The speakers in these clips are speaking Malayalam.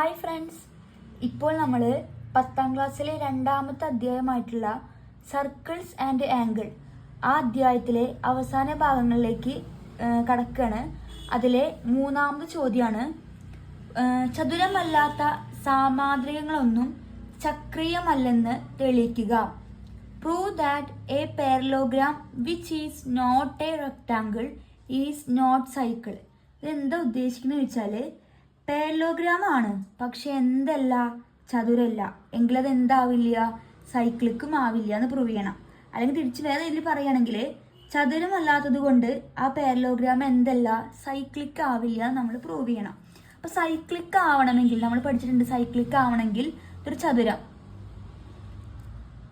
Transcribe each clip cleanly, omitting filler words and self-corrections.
ഹായ് ഫ്രണ്ട്സ്, ഇപ്പോൾ നമ്മൾ 10ാം ക്ലാസ്സിലെ രണ്ടാമത്തെ അധ്യായമായിട്ടുള്ള സർക്കിൾസ് ആൻഡ് ആംഗിൾ ആ അധ്യായത്തിലെ അവസാന ഭാഗങ്ങളിലേക്ക് കടക്കുകയാണ്. അതിലെ മൂന്നാമത് ചോദ്യമാണ്, ചതുരമല്ലാത്ത സാമാന്ത്രികങ്ങളൊന്നും ചക്രീയമല്ലെന്ന് തെളിയിക്കുക. Prove that a parallelogram which is not a rectangle is not cycle. ഇതെന്താ ഉദ്ദേശിക്കുന്നത് വെച്ചാൽ, പാരലോഗ്രാം ആണ് പക്ഷെ എന്തല്ല, ചതുരല്ല എങ്കിൽ അത് എന്താവില്ല, സൈക്ലിക്കും ആവില്ല എന്ന് പ്രൂവ് ചെയ്യണം. അല്ലെങ്കിൽ തിരിച്ച് വേറെ ഇതിൽ പറയുകയാണെങ്കിൽ, ചതുരമല്ലാത്തത് കൊണ്ട് ആ പാരലോഗ്രാം എന്തല്ല, സൈക്ലിക് ആവില്ല നമ്മൾ പ്രൂവ് ചെയ്യണം. അപ്പോൾ സൈക്ലിക് ആവണമെങ്കിൽ നമ്മൾ പഠിച്ചിട്ടുണ്ട്, സൈക്ലിക് ആവണമെങ്കിൽ ഇതൊരു ചതുരം,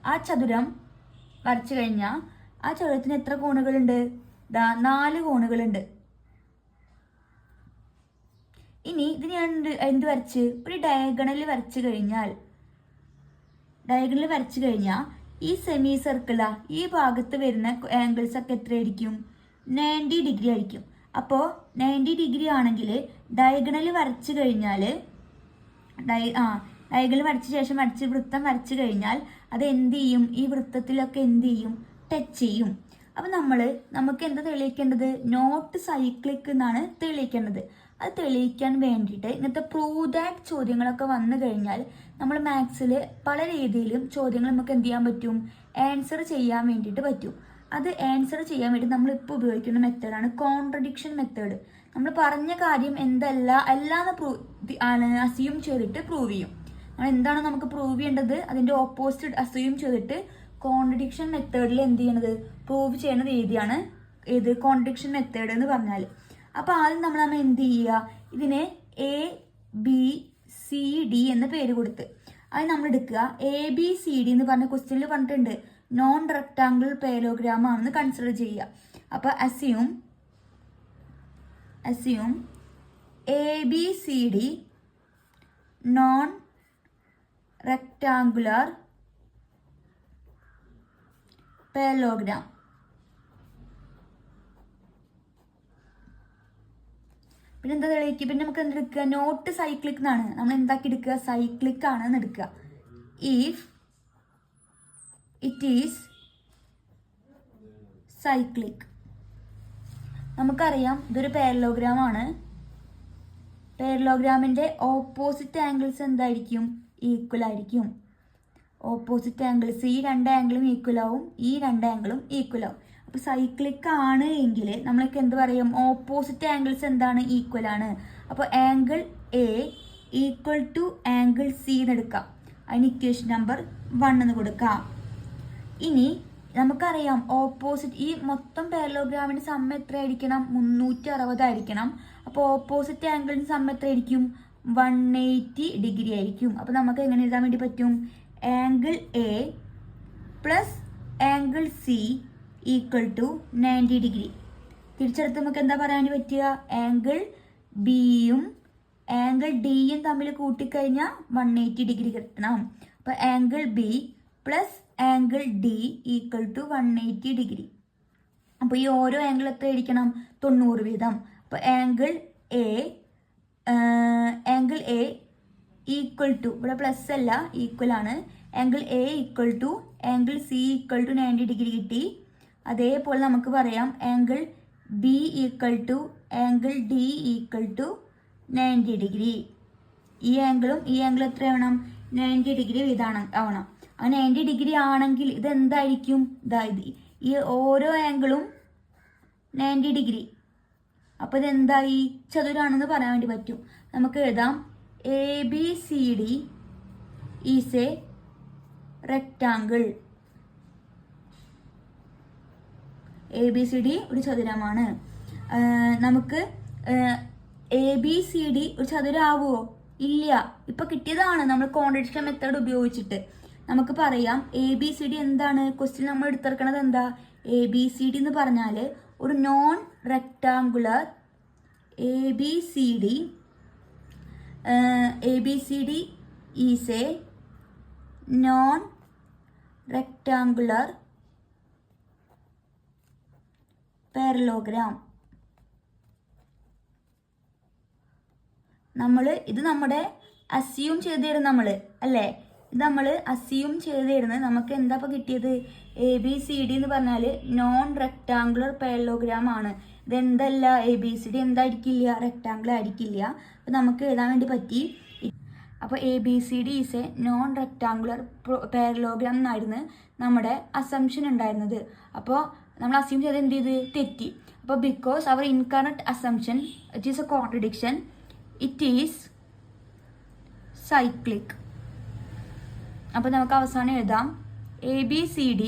ആ ചതുരം വരച്ചു കഴിഞ്ഞാൽ ആ ചതുരത്തിന് എത്ര കോണുകളുണ്ട്? 4 കോണുകളുണ്ട്. ഇനി ഇത് ഞാൻ എന്ത് വരച്ച്, ഒരു ഡയഗണൽ വരച്ചു കഴിഞ്ഞാൽ ഈ സെമി സർക്കിളാ ഈ ഭാഗത്ത് വരുന്ന ആംഗിൾസ് ഒക്കെ എത്രയായിരിക്കും? 90 ഡിഗ്രി ആയിരിക്കും. അപ്പോൾ 90 ഡിഗ്രി ആണെങ്കിൽ ഡയഗണൽ വരച്ചു കഴിഞ്ഞാൽ ഡയഗണൽ വരച്ച ശേഷം വൃത്തം വരച്ചു കഴിഞ്ഞാൽ അത് എന്ത് ചെയ്യും? ഈ വൃത്തത്തിലൊക്കെ എന്ത് ചെയ്യും? ടച്ച് ചെയ്യും. അപ്പം നമുക്ക് എന്താ തെളിയിക്കേണ്ടത്? നോട്ട് സൈക്ലിക് എന്നാണ് തെളിയിക്കേണ്ടത്. അത് തെളിയിക്കാൻ വേണ്ടിയിട്ട് ഇങ്ങനത്തെ പ്രൂവ് ദാറ്റ് ചോദ്യങ്ങളൊക്കെ വന്നു കഴിഞ്ഞാൽ നമ്മൾ മാത്സിൽ പല രീതിയിലും ചോദ്യങ്ങൾ നമുക്ക് എന്ത് ചെയ്യാൻ പറ്റും? ആൻസർ ചെയ്യാൻ വേണ്ടിയിട്ട് പറ്റും. അത് ആൻസർ ചെയ്യാൻ വേണ്ടി നമ്മളിപ്പോൾ ഉപയോഗിക്കുന്ന മെത്തേഡാണ് കോൺട്രഡിക്ഷൻ മെത്തേഡ്. നമ്മൾ പറഞ്ഞ കാര്യം അല്ലാന്ന് അസ്യൂം ചെയ്തിട്ട് പ്രൂവ് ചെയ്യും. നമ്മൾ എന്താണ് നമുക്ക് പ്രൂവ് ചെയ്യേണ്ടത്, അതിൻ്റെ ഓപ്പോസിറ്റ് അസ്യൂം ചെയ്തിട്ട് കോൺട്രഡിക്ഷൻ മെത്തേഡിൽ എന്ത് ചെയ്യണത്? പ്രൂവ് ചെയ്യുന്ന രീതിയാണ് ഏത് കോൺട്രഡിക്ഷൻ മെത്തേഡ് എന്ന് പറഞ്ഞാൽ. അപ്പോൾ ആദ്യം നമ്മൾ എന്ത് ചെയ്യുക, ഇതിനെ ABCD എന്ന പേര് കൊടുത്ത് അത് നമ്മൾ എടുക്കുക. ABCD എന്ന് പറഞ്ഞ ക്വസ്റ്റ്യനിൽ പറഞ്ഞിട്ടുണ്ട് നോൺ റെക്ടാങ്കിൾ പാരലോഗ്രാം ആണെന്ന് കൺസിഡർ ചെയ്യുക. അപ്പോൾ assume ABCD non rectangular parallelogram. പിന്നെ എന്താ തെളിയിക്കുക? പിന്നെ നമുക്ക് എന്തെടുക്കുക? നോട്ട് സൈക്ലിക് എന്നാണ് നമ്മൾ എന്താക്കി എടുക്കുക? സൈക്ലിക് ആണെന്ന് എടുക്കുക. If it is cyclic. നമുക്കറിയാം ഇതൊരു പാരലോഗ്രാം ആണ്. പാരലോഗ്രാമിന്റെ ഓപ്പോസിറ്റ് ആംഗിൾസ് എന്തായിരിക്കും? ഈക്വൽ ആയിരിക്കും. ഓപ്പോസിറ്റ് ആംഗിൾസ് ഈ 2 ആംഗിളും ഈക്വൽ ആവും, ഈ 2 ആംഗിളും ഈക്വൽ ആവും. അപ്പോൾ സൈക്ലിക് ആണ് എങ്കിൽ നമ്മളൊക്കെ എന്ത് പറയും? ഓപ്പോസിറ്റ് ആംഗിൾസ് എന്താണ്? ഈക്വൽ ആണ്. അപ്പോൾ angle A equal to angle C എന്ന് എടുക്കാം. അതിന് ഇക്വേഷൻ നമ്പർ 1 എന്ന് കൊടുക്കാം. ഇനി നമുക്കറിയാം ഓപ്പോസിറ്റ് ഈ മൊത്തം പാരലോഗ്രാമിന്റെ സം എത്രയായിരിക്കണം? 360 ആയിരിക്കണം. അപ്പോൾ ഓപ്പോസിറ്റ് ആംഗിളിന്റെ സം എത്രയായിരിക്കും? 180 ഡിഗ്രി ആയിരിക്കും. അപ്പോൾ നമുക്ക് എങ്ങനെ എഴുതാൻ വേണ്ടി പറ്റും? Angle A plus angle C equal to 90 degree. തിരിച്ചെടുത്ത് നമുക്ക് എന്താ പറയാൻ പറ്റുക? ആംഗിൾ ബിയും ആംഗിൾ ഡിയും തമ്മിൽ കൂട്ടിക്കഴിഞ്ഞാൽ 180 ഡിഗ്രി കിട്ടണം. അപ്പോൾ angle B plus angle D equal to 180 degree. അപ്പോൾ ഈ ഓരോ ആംഗിൾ എത്ര ആയിരിക്കണം? 90 വീതം. അപ്പോൾ ആംഗിൾ എ ഈക്വൽ ടു, ഇവിടെ പ്ലസ് അല്ല ഈക്വൽ ആണ്, angle A equal to angle C equal to 90 degree കിട്ടി. അതേപോലെ നമുക്ക് പറയാം angle B equal to angle D equal to 90 degree. ഈ ആംഗിളും ഈ ആംഗിളും എത്ര ആവണം? 90 ഡിഗ്രി വീതമാണ് ആവണം. ആ 90 ഡിഗ്രി ആണെങ്കിൽ ഇതെന്തായിരിക്കും? ഈ ഓരോ ആംഗിളും 90 ഡിഗ്രി. അപ്പോൾ ഇതെന്തായി? ചതുരാണെന്ന് പറയാൻ വേണ്ടി പറ്റും. നമുക്ക് എഴുതാം ABCD is A rectangle. ABCD ഒരു ചതുരമാണ്. നമുക്ക് ABCD ഒരു ചതുരാവുമോ? ഇല്ല. ഇപ്പൊ കിട്ടിയതാണ് നമ്മൾ കോൺട്രഡിക്ഷൻ മെത്തേഡ് ഉപയോഗിച്ചിട്ട്. നമുക്ക് പറയാം ABCD എന്താണ്? ക്വസ്റ്റ്യൻ നമ്മൾ എടുത്തിറക്കണത് എന്താ? ABCD എന്ന് പറഞ്ഞാൽ ഒരു non rectangular ABCD is A non rectangular parallelogram. ഇത് നമ്മുടെ അസ്യൂം ചെയ്തിരുന്നു നമ്മൾ അല്ലേ? ഇത് നമ്മൾ അസ്യൂം ചെയ്തിരുന്ന് നമുക്ക് എന്താ ഇപ്പോൾ കിട്ടിയത്? ABCD എന്ന് പറഞ്ഞാൽ നോൺ റെക്ടാങ്കുലർ പാരലോഗ്രാം ആണ്. ഇതെന്തല്ല, ABCD എന്തായിരിക്കില്ല? റെക്ടാങ്കിൾ ആയിരിക്കില്ല. അപ്പോൾ നമുക്ക് എഴുതാൻ വേണ്ടി പറ്റി. അപ്പോൾ ABCD is A non rectangular parallelogram എന്നായിരുന്നു നമ്മുടെ അസംഷൻ ഉണ്ടായിരുന്നത്. അപ്പോൾ നമ്മൾ അസ്യൂം ചെയ്ത് എന്ത് ചെയ്ത്? തെറ്റി. അപ്പോൾ because our incorrect assumption it is a contradiction, it is cyclic. അപ്പോൾ നമുക്ക് അവസാനം എഴുതാം ABCD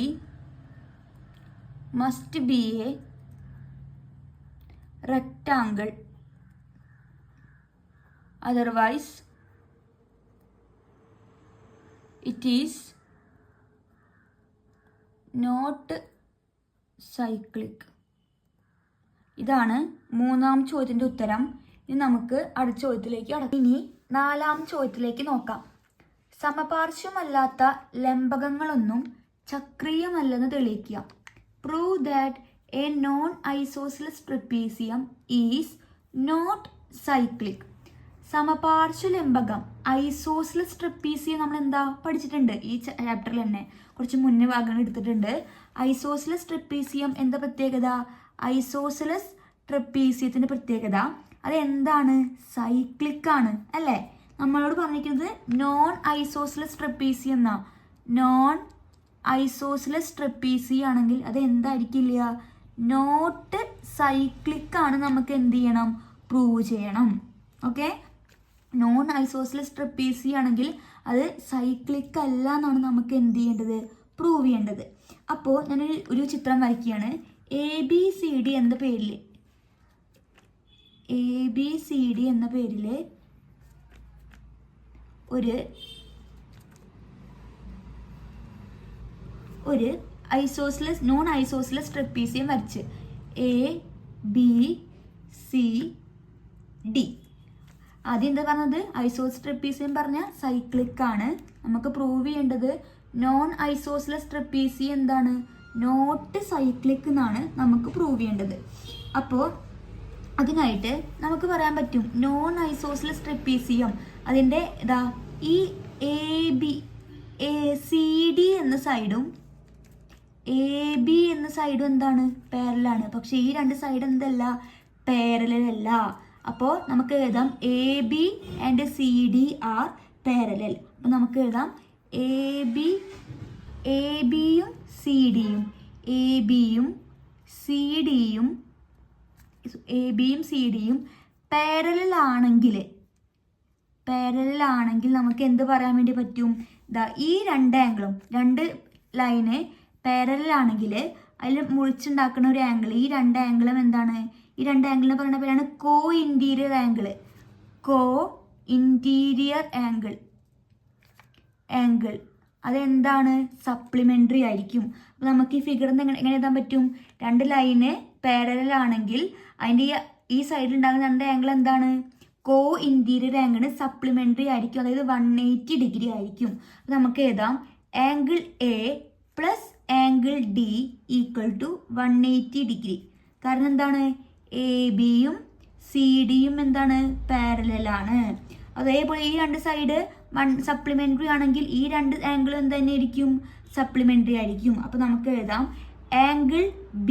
must be a rectangle, otherwise it is not cyclic. ഇതാണ് മൂന്നാം ചോദ്യത്തിൻ്റെ ഉത്തരം. ഇനി നമുക്ക് അടുത്ത ചോദ്യത്തിലേക്ക് കടക്കാം. ഇനി നാലാം ചോദ്യത്തിലേക്ക് നോക്കാം. സമപാർശ്വമല്ലാത്ത ലംബകങ്ങളൊന്നും ചക്രീയമല്ലെന്ന് തെളിയിക്കുക. Prove that a non isosceles trapezium is not cyclic. സമപാർശ്വ ലംബകം ഐസോസിലസ് ട്രപ്പീസിയം നമ്മൾ എന്താ പഠിച്ചിട്ടുണ്ട് ഈ ചാപ്റ്ററിൽ തന്നെ, കുറച്ച് മുന്നേ ഭാഗങ്ങൾ എടുത്തിട്ടുണ്ട്. ഐസോസിലസ് ട്രപ്പീസിയം എന്താ പ്രത്യേകത? ഐസോസിലസ് ട്രപ്പീസിയത്തിൻ്റെ പ്രത്യേകത അത് എന്താണ്? സൈക്ലിക് ആണ് അല്ലേ? നമ്മളോട് പറഞ്ഞിരിക്കുന്നത് നോൺ ഐസോസിലസ് ട്രപ്പീസിയം എന്നാ. നോൺ ഐസോസിലസ് ട്രപ്പീസിയം ആണെങ്കിൽ അത് എന്തായിരിക്കില്ല? നോട്ട് സൈക്ലിക് ആണ്. നമുക്ക് എന്ത് ചെയ്യണം? പ്രൂവ് ചെയ്യണം. ഓക്കെ, നോൺ ഐസോസിലസ് ട്രപ്പീസിയം ആണെങ്കിൽ അത് സൈക്ലിക് അല്ല എന്നാണ് നമുക്ക് എന്ത് ചെയ്യേണ്ടത്? പ്രൂവ് ചെയ്യേണ്ടത്. അപ്പോൾ ഞാനൊരു ചിത്രം വരയ്ക്കുകയാണ്. ABCD എന്ന പേരിൽ ABCD എന്ന പേരിൽ ഒരു ഐസോസിലസ് നോൺ ഐസോസിലസ് ട്രപ്പീസിയം വരച്ച് ABCD. ആദ്യം എന്താ പറഞ്ഞത്? ഐസോസിലസ് ട്രപ്പീസിയം പറഞ്ഞ സൈക്ലിക് ആണ്. നമുക്ക് പ്രൂവ് ചെയ്യേണ്ടത് നോൺ ഐസോസിലസ് ട്രപ്പീസിയം എന്താണ്? നോട്ട് സൈക്ലിക് എന്നാണ് നമുക്ക് പ്രൂവ് ചെയ്യേണ്ടത്. അപ്പോൾ അതിനായിട്ട് നമുക്ക് പറയാൻ പറ്റും നോൺ ഐസോസിലസ് ട്രപ്പീസിയം അതിൻ്റെ ഈ ACD എന്ന സൈഡും AB എന്ന സൈഡും എന്താണ്? പാരലാണ്. പക്ഷെ ഈ രണ്ട് സൈഡ് എന്തല്ല? പാരലല്ല. അപ്പോൾ നമുക്ക് എഴുതാം AB and CD R parallel. അപ്പോൾ നമുക്ക് എഴുതാം ABയും CDയും പാരലലാണെങ്കിൽ നമുക്ക് എന്ത് പറയാൻ വേണ്ടി പറ്റും? ഈ രണ്ട് ആംഗിളും, രണ്ട് ലൈന് പാരലലാണെങ്കിൽ അതിൽ മുറിച്ചുണ്ടാക്കുന്ന ഒരു ആംഗിൾ, ഈ രണ്ട് ആംഗിളും എന്താണ്? ഈ രണ്ട് ആംഗിളിനെ പറയുന്ന പേരാണ് കോ ഇൻറ്റീരിയർ ആംഗിൾ. അതെന്താണ്? സപ്ലിമെൻ്ററി ആയിരിക്കും. അപ്പോൾ നമുക്ക് ഈ ഫിഗർ എങ്ങനെ എഴുതാൻ പറ്റും? രണ്ട് ലൈന് പാരലലാണെങ്കിൽ അതിൻ്റെ ഈ സൈഡിൽ ഉണ്ടാകുന്ന രണ്ട് ആംഗിൾ എന്താണ്? കോ ഇൻറ്റീരിയർ ആംഗിൾ സപ്ലിമെൻ്ററി ആയിരിക്കും. അതായത് 180 ഡിഗ്രി ആയിരിക്കും. അപ്പോൾ നമുക്ക് എഴുതാം angle A plus angle D equal to 180 degree. കാരണം എന്താണ്? ABയും CDയും എന്താണ്? പാരലലാണ്. അതേപോലെ ഈ രണ്ട് സൈഡ് സപ്ലിമെൻ്ററി ആണെങ്കിൽ ഈ രണ്ട് ആംഗിൾ എന്ത് തന്നെ ആയിരിക്കും? സപ്ലിമെൻ്ററി ആയിരിക്കും. അപ്പോൾ നമുക്ക് എഴുതാം angle B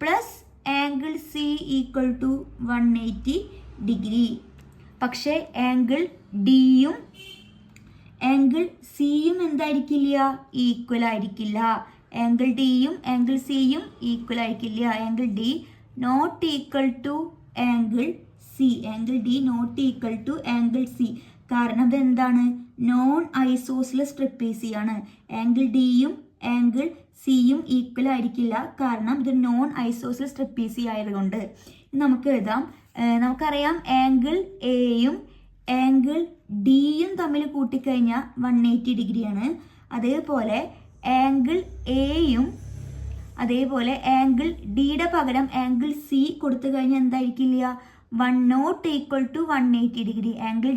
plus angle C equal to 180 degree. പക്ഷേ ആംഗിൾ Dയും ആംഗിൾ Cയും എന്തായിരിക്കില്ല? ഈക്വൽ ആയിരിക്കില്ല. ആംഗിൾ Dയും ആംഗിൾ Cയും ഈക്വൽ ആയിരിക്കില്ല. Angle D not equal to angle C. Angle D not equal to angle C. കാരണം ഇതെന്താണ്? നോൺ ഐസോസിലസ് ട്രപ്പീസിയാണ്. ആംഗിൾ Dയും ആംഗിൾ Cയും ഈക്വൽ ആയിരിക്കില്ല. കാരണം ഇത് നോൺ ഐസോസിലസ് ട്രപ്പീസി ആയതുകൊണ്ട്. നമുക്ക് എഴുതാം, നമുക്കറിയാം ആംഗിൾ Aയും ആംഗിൾ Dയും തമ്മിൽ കൂട്ടിക്കഴിഞ്ഞാൽ 180 ഡിഗ്രിയാണ്. അതേപോലെ ആംഗിൾ Aയും അതേപോലെ ആംഗിൾ Dയുടെ പകരം ആംഗിൾ C കൊടുത്തു കഴിഞ്ഞാൽ എന്തായിരിക്കില്ല? 1 not equal to 180 degree. Angle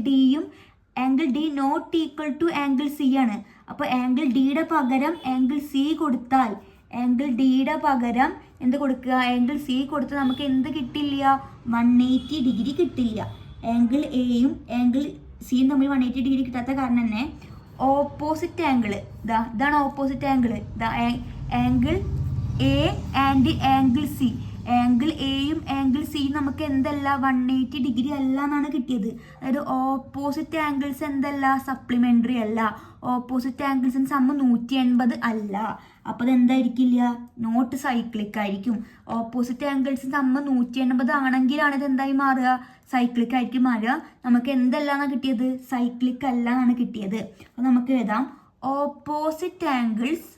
D not equal to angle C ആണ്. അപ്പോൾ ആംഗിൾ Dയുടെ പകരം ആംഗിൾ C കൊടുത്താൽ ആംഗിൾ Dയുടെ പകരം എന്ത് കൊടുക്കുക? ആംഗിൾ C കൊടുത്ത് നമുക്ക് എന്ത് കിട്ടില്ല? 180 ഡിഗ്രി കിട്ടില്ല. ആംഗിൾ Aയും ആംഗിൾ സിയും തമ്മിൽ 180 ഡിഗ്രി കിട്ടാത്ത കാരണം തന്നെ ഓപ്പോസിറ്റ് ആംഗിൾ ഇതാണ് opposite angle angle A and angle C. Angle എയും ആംഗിൾ സിയും നമുക്ക് എന്തല്ല 180 ഡിഗ്രി അല്ല എന്നാണ് കിട്ടിയത്. അതായത് ഓപ്പോസിറ്റ് ആംഗിൾസ് എന്തല്ല സപ്ലിമെൻ്ററി അല്ല. ഓപ്പോസിറ്റ് ആംഗിൾസിന് സമ്മ് 180 അല്ല. അപ്പോൾ അത് എന്തായിരിക്കില്ല, നോട്ട് സൈക്ലിക് ആയിരിക്കും. ഓപ്പോസിറ്റ് ആംഗിൾസിന് സമ്മ് 180 ആണെങ്കിലാണ് ഇത് എന്തായി മാറുക, സൈക്ലിക് ആയിരിക്കും മാറുക. നമുക്ക് എന്തല്ല എന്നാണ് കിട്ടിയത്, സൈക്ലിക് അല്ല എന്നാണ് കിട്ടിയത്. അപ്പോൾ നമുക്ക് എഴുതാം opposite angles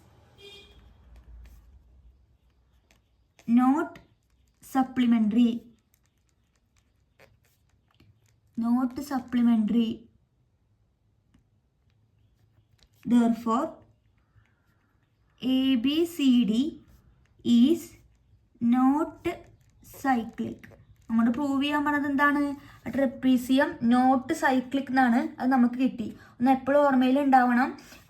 not supplementary, not supplementary. Therefore ABCD is not cyclic. നമ്മൾ പ്രൂവ് ചെയ്യാൻ പറഞ്ഞത് എന്താണ്, ട്രപ്പീസിയം നോട്ട് സൈക്ലിക് എന്നാണ്. അത് നമുക്ക് കിട്ടി. ഒന്ന് എപ്പോഴും ഓർമ്മയിൽ ഉണ്ടാവണം,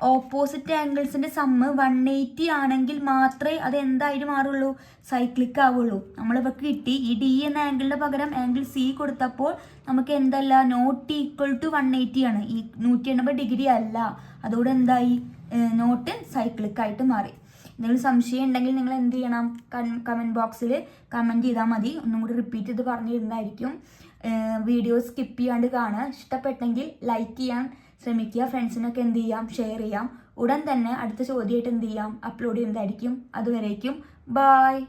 ഓപ്പോസിറ്റ് ആംഗിൾസിൻ്റെ സമ്മ് 180 ആണെങ്കിൽ മാത്രമേ അത് എന്തായിട്ട് മാറുള്ളൂ, സൈക്ലിക് ആവുള്ളൂ. നമ്മളിവർക്ക് കിട്ടി ഈ ഡി എന്ന ആംഗിളിൻ്റെ പകരം ആംഗിൾ സി കൊടുത്തപ്പോൾ നമുക്ക് എന്തല്ല, നോട്ട് ഈക്വൽ ടു 180 ആണ്, ഈ 180 ഡിഗ്രി അല്ല. അതുകൂടെ എന്തായി, നോട്ട് സൈക്ലിക് ആയിട്ട് മാറി. എന്തെങ്കിലും സംശയം ഉണ്ടെങ്കിൽ നിങ്ങൾ എന്ത് ചെയ്യണം, കമൻറ്റ് ബോക്സിൽ കമൻറ്റ് ചെയ്താൽ മതി. ഒന്നും കൂടി റിപ്പീറ്റ് ചെയ്ത് പറഞ്ഞു തരുന്നതായിരിക്കും. വീഡിയോ സ്കിപ്പ് ചെയ്യാണ്ട് കാണുക. ഇഷ്ടപ്പെട്ടെങ്കിൽ ലൈക്ക് ചെയ്യാൻ ശ്രമിക്കുക. ഫ്രണ്ട്സിനൊക്കെ എന്ത് ചെയ്യാം, ഷെയർ ചെയ്യാം. ഉടൻ തന്നെ അടുത്ത ചോദ്യമായിട്ട് എന്ത് ചെയ്യാം, അപ്ലോഡ് ചെയ്യുന്നതായിരിക്കും. അതുവരേക്കും ബായ്.